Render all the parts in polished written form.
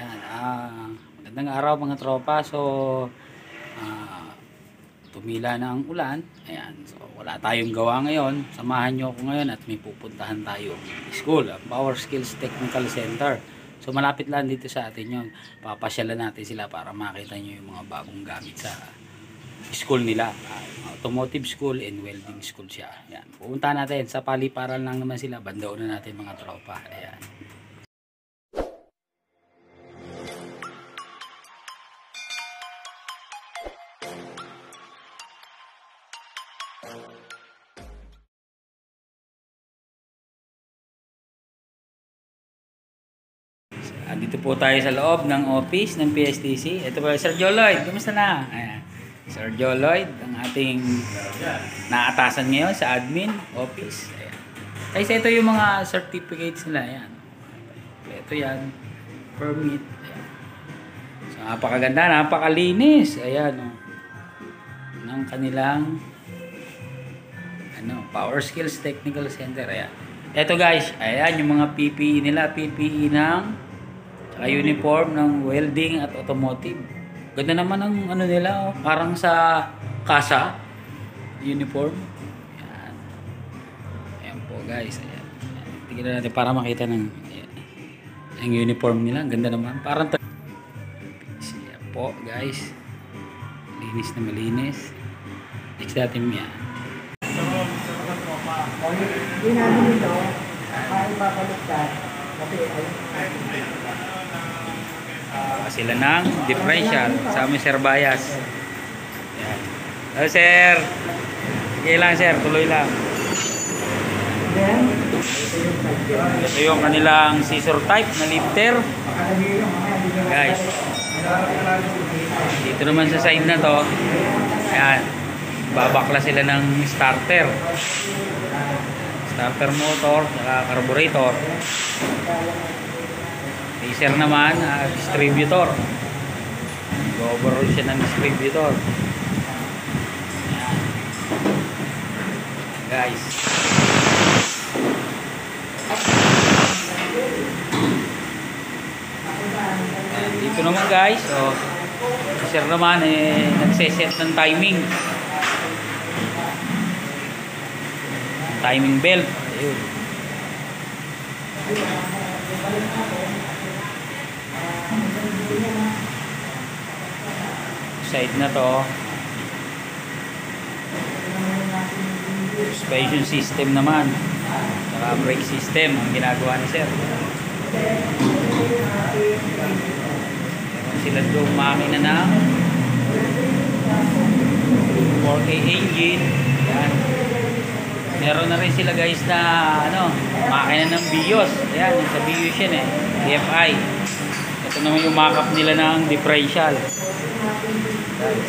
Ayan, magandang araw mga tropa. So, tumila na ang ulan. Ayan, so wala tayong gawa ngayon. Samahan nyo ako ngayon at may pupuntahan tayo. School, Power Skills Technical Center. So, malapit lang dito sa atin yun. Papasyalan natin sila para makita nyo yung mga bagong gamit sa school nila. Automotive school and welding school siya. Ayan, pupuntahan natin. Sa paliparan lang naman sila. Bandaw na natin mga tropa. Ayan. Dito po tayo sa loob ng office ng PSTC. Ito po, Sir Joloid. Kumusta na? Ayan. Sir Joloid, ang ating naatasan ngayon sa admin office. Ayan. Kasi ito yung mga certificates nila. Ayan. Ito yan. Permit. Ayan. So, napakaganda, napakalinis. Ayan. Oh. Ng kanilang Power Skills Technical Center. Ayan. Ito guys, ayan yung mga PPE nila. PPE ng uniform ng welding at automotive. Ganda naman ang nila, oh. Parang sa kasa uniform. Ayan. Ayan po guys. Ayan. Tingnan natin para makita ng ang uniform nila. Ang ganda naman. Parang siya po guys. Linis na malinis. Next natin yan. Hindi namin ito, ipapaligtad kasi Sila ng differential sa aming Sir Bayas. Yan. Hello sir. Okay lang sir, tuloy lang. Ito yung kanilang scissor type na lifter. Guys. Dito naman sa side na to. Ayan. Babakla sila ng starter. Starter motor, saka carburetor. Laser naman, distributor. Overall siya ng distributor. Ayan. Guys. Ayan. Dito naman guys, laser naman nagseset ng timing. Timing belt. Ayun. Side na to. Suspension system naman. Saka brake system ang ginagawa ni sir. Meron sila doon makina na 4K engine. Yan. Meron na rin sila guys na makina ng BIOS. Ayan, sa BIOS yan DFI. Ito naman yung mock-up nila ng differential. Guys.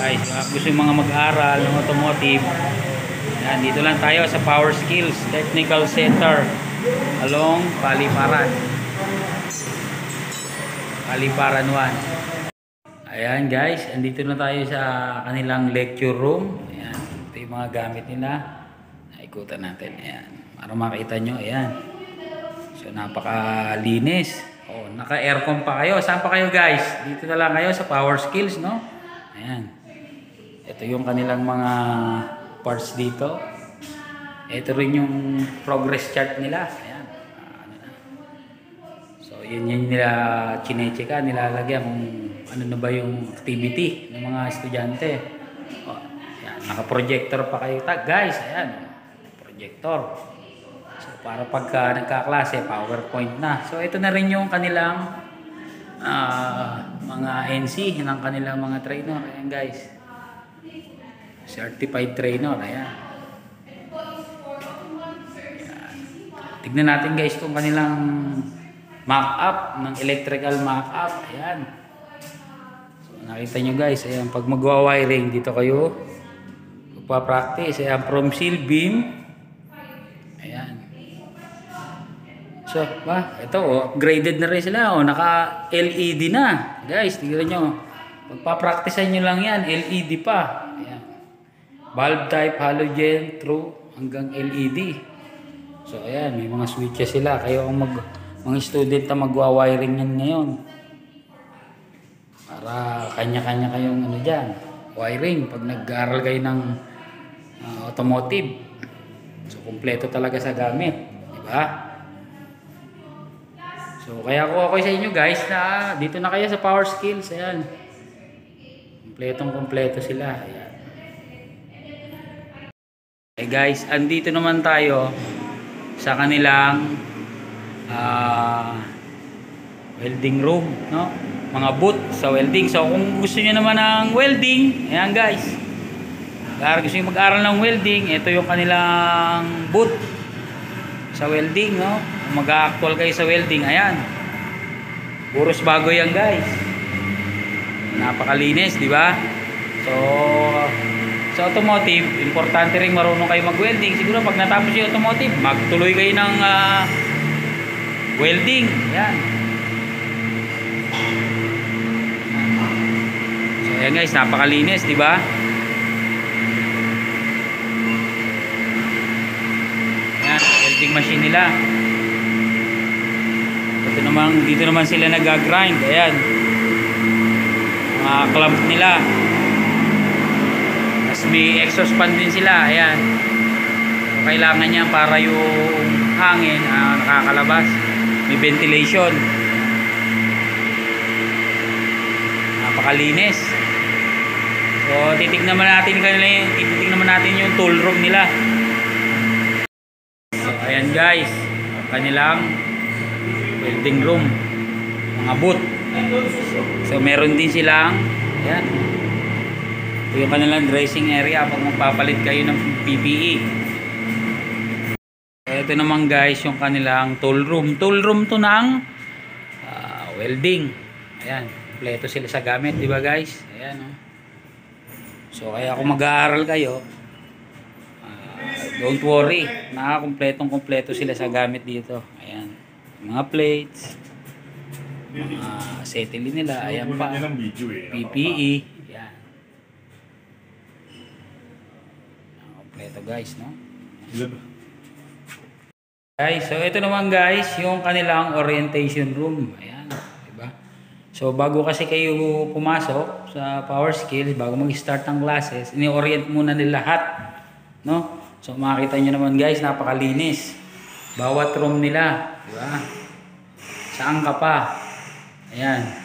Guys, gusto yung mga mag-aral ng automotive. Yan, dito lang tayo sa Power Skills Technical Center along Paliparan 1. Ayan guys, andito na tayo sa kanilang lecture room. Ayan, ito yung mga gamit nila. Naikutan natin. Ayan, para makita nyo. Ayan. So napakalinis. Naka-aircon pa kayo. Saan pa kayo guys? Dito na lang kayo sa Power Skills, no? Ayan. Ito yung kanilang mga parts dito. Ito rin yung progress chart nila. Ayan. So yun nila chinecheck, nilalagyan kung ano na ba yung activity ng mga estudyante. Ayan. Naka-projector pa kayo guys. Ayan. Projector. So para pagka nagkaklase, PowerPoint na. So ito na rin yung kanilang mga NC ng kanilang mga trainer. Ayan guys. Certified trainer. Ayan. Ayan. Tignan natin guys itong kanilang mock-up ng electrical mock-up. Ayan. So nakita nyo guys. Ayan. Pag magwa-wiring dito kayo magpa-practice. Ayan. From seal beam. Ayan. So ito upgraded na rin sila. Naka LED na. Guys tignan nyo. Pagpapraktisan nyo lang yan, LED pa. Ayan. Bulb type, halogen, true, hanggang LED. So ayan, may mga switches sila. Kayo ang mga student na magwa-wiring yan ngayon. Para kanya-kanya kayong ano dyan, wiring pag nag-aaral kayo ng automotive. So kumpleto talaga sa gamit, di ba? So kaya ako sa inyo guys na dito na kayo sa Power Skills. Ayan. Kumpletong-kumpleto sila. Ayan. Okay guys, andito naman tayo sa kanilang welding room, no? Mga booth sa welding. So kung gusto niyo naman ng welding, ayan guys. Kung gusto niyo mag-aral ng welding, ito yung kanilang booth sa welding, no? Kung mag-actual kayo sa welding, ayan. Puros bago yan guys. Napakalinis, di ba? So sa automotive, importante rin marunong kayo mag-welding. Siguro pag natapos yung automotive, magtuloy kayo ng welding. Ayan. So ayan guys, napakalinis, di ba? Ayan, welding machine nila. Dito naman sila nag-grind. Ayan. Mga clamp nila. May exhaust fan din sila. Ayan. So, kailangan niya para yung hangin nakakalabas. May ventilation. Napakalinis. So titignan naman natin yung tool room nila. So ayan guys, kanilang welding room, mga booth. So meron din silang ayan. Ito yung kanilang dressing area pag magpapalit kayo ng PPE. Ito naman guys yung kanilang tool room. Tool room to ng welding. Ayan, kompleto sila sa gamit, di ba guys? Ayan, oh. So kaya kung mag-aaral kayo, don't worry, kompleto sila sa gamit dito. Ayan, mga plates, mga acetylene nila, ayan pa, PPE. Ito guys, no? Guys, so ito naman guys, yung kanilang orientation room. Ayan, di ba? So bago kasi kayo pumasok sa Power Skills, bago mag-start ng classes, ini-orient muna nila lahat, no? So makikita nyo naman guys, napakalinis. Bawat room nila, di ba? Saan ka pa? Ayan.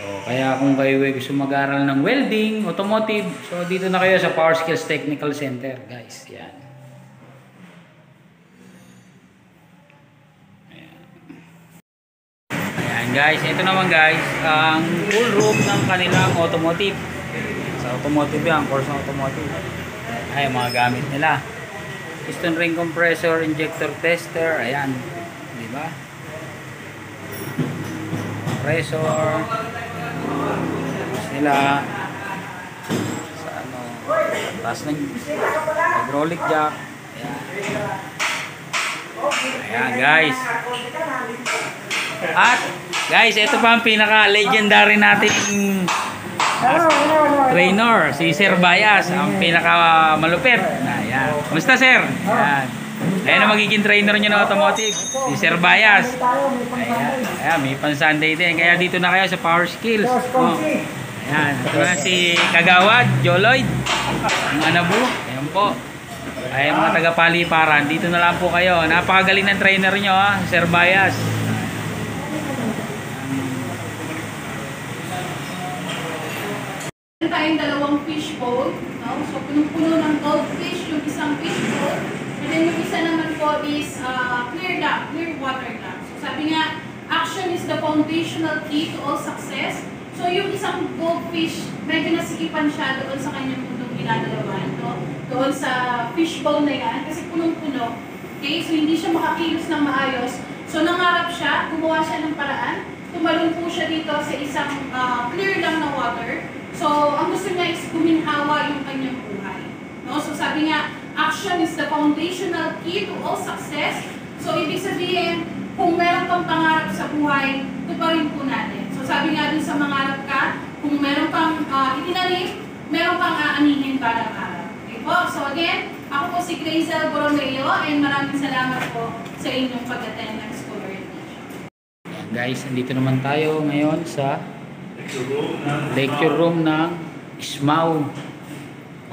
So, kaya kung kayo gusto mag-aral ng welding, automotive, so dito na kayo sa Power Skills Technical Center, guys. Yan. Ayan guys, ito naman guys, ang full room ng kanilang automotive. Sa automotive yan, course ng automotive. Ay, mga gamit nila. Piston ring compressor, injector tester, ayan. Diba? Compressor. Nila sa ano, taas ng hydraulic jack. Ayan guys. At guys, ito pa ang pinaka legendary nating trainer, si Sir Bayas, ang pinaka malupit. Ayan. Kumusta sir? Ayan. Ayan ang magiging trainer nyo ng automotive, si Sir Bayas. Ayan, may pan-Sunday din. Kaya dito na kayo sa Power Skills. Oh. Ayan, ito na si Kagawad, Joloid, ang Anabu. Ayan po. Ay mga taga-paliparan, dito na lang po kayo. Napakagaling ng trainer nyo, ha? Sir Bayas. Meron tayong dalawang fish bowl, no? So punong-puno ng goldfish yung isang fish bowl. And then yung isa naman po is clear water dam. So sabi nga, action is the foundational key to all success. So yung isang goldfish, medyo nasikipan siya doon sa kanyang mundong ginagalawan, no? Doon sa fish bowl na yan, kasi punong-puno. Okay, so hindi siya makakilos ng maayos. So nangarap siya, gumawa siya ng paraan, tumalon po siya dito sa isang clear lang na water. So ang gusto niya is guminhawa yung kanyang buhay. No? So sabi nga, action is the foundational key to all success. So ibig sabihin, kung meron kang pangarap sa buhay, tuparin po natin. So sabi nga dun sa mangarap meron pang itinanim, meron pang aanihin balang araw. Okay po? So again, ako po si Grazel Borromeo and maraming salamat po sa inyong pag-attend ng school orientation. Ayan guys, andito naman tayo ngayon sa lecture room ng SMAU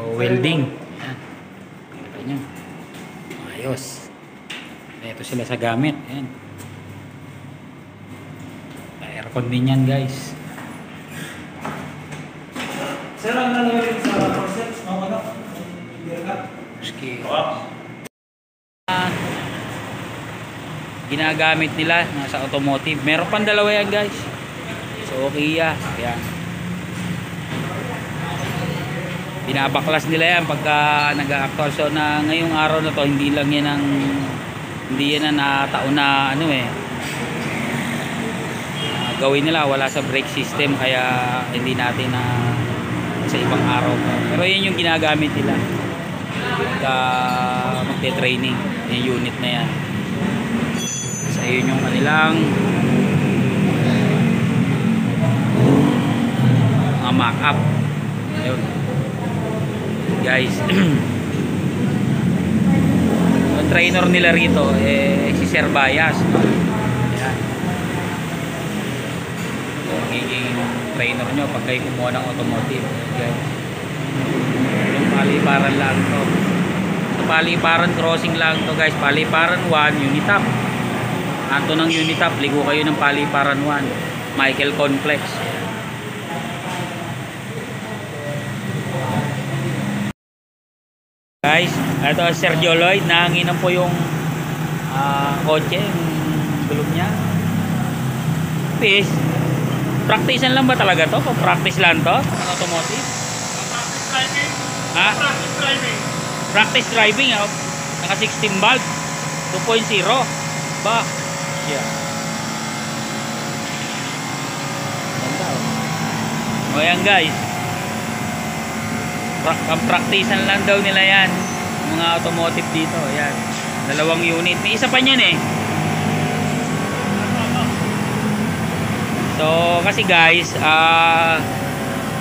o welding. Ayan. Kita nyo. Ayos. Ito sila sa gamit. Ayan. Aircon din yan guys. Sir, ang nalawin sa process, ano? Ski. Ginagamit nila nasa automotive. Meron pang dalawa yan guys. So okay ya. Ayan. Binabaklas nila yan pagka nag-actual. So na ngayong araw na to hindi lang yan ang hindi yan na taon na ano gawin nila, wala sa brake system kaya hindi natin na sa ibang araw pa. Pero yan yung ginagamit nila pagka magte-training yung unit na yan. So yun yung kanilang mga mock-up. Ayun guys. Ang trainer nila rito si Sir Bayas, no? Ayan. So, magiging trainer nyo pag kayo kumuha ng automotive. Ayan, guys. Yung paliparan lang to. So, paliparan crossing lang to guys. Paliparan 1, Unitap. Anto ng Unitap, ligo kayo ng paliparan 1, Michael Complex. Guys, ito Sergio Lloyd, nahanginan po yung kotse, yung gulong niya. Peace. Practicean lang ba talaga to? Practice lang to? Ang automotive? Practice driving. Ha? Practice driving. Practice driving, naka 16 valve 2.0 ba? Yeah. Ganda, oh. O yan guys, practicean lang daw nila yan mga automotive dito. Yan, 2 unit, may isa pa niyan so kasi guys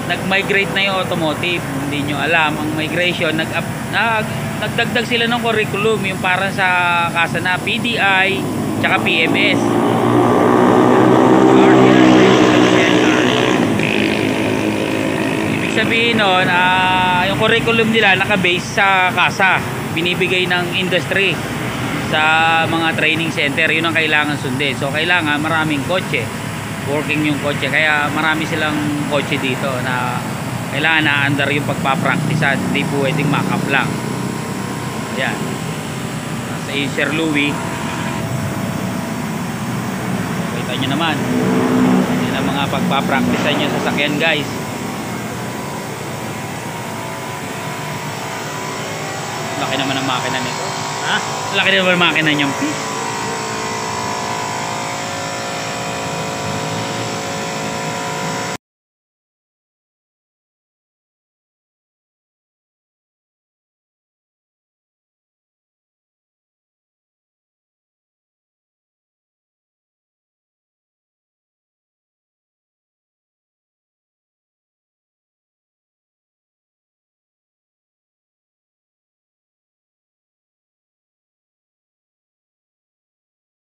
nag-migrate na yung automotive. Hindi nyo alam ang migration, nagdagdag sila ng curriculum yung para sa kasa na PDI tsaka PMS. Ibig sabihin nun, yung curriculum nila naka-base sa kasa, binibigay ng industry sa mga training center. Yun ang kailangan sundin. So kailangan maraming kotse, working yung kotse, kaya marami silang kotse dito na kailangan na under yung pagpapracticean. Hindi pwedeng mock-up lang. Yan sa Sir Louis, kita nyo naman yan ang mga pagpapracticean nyo sa sakyan guys. Laki naman ang makina nito. Ha? Laki naman ang makina niyang piece.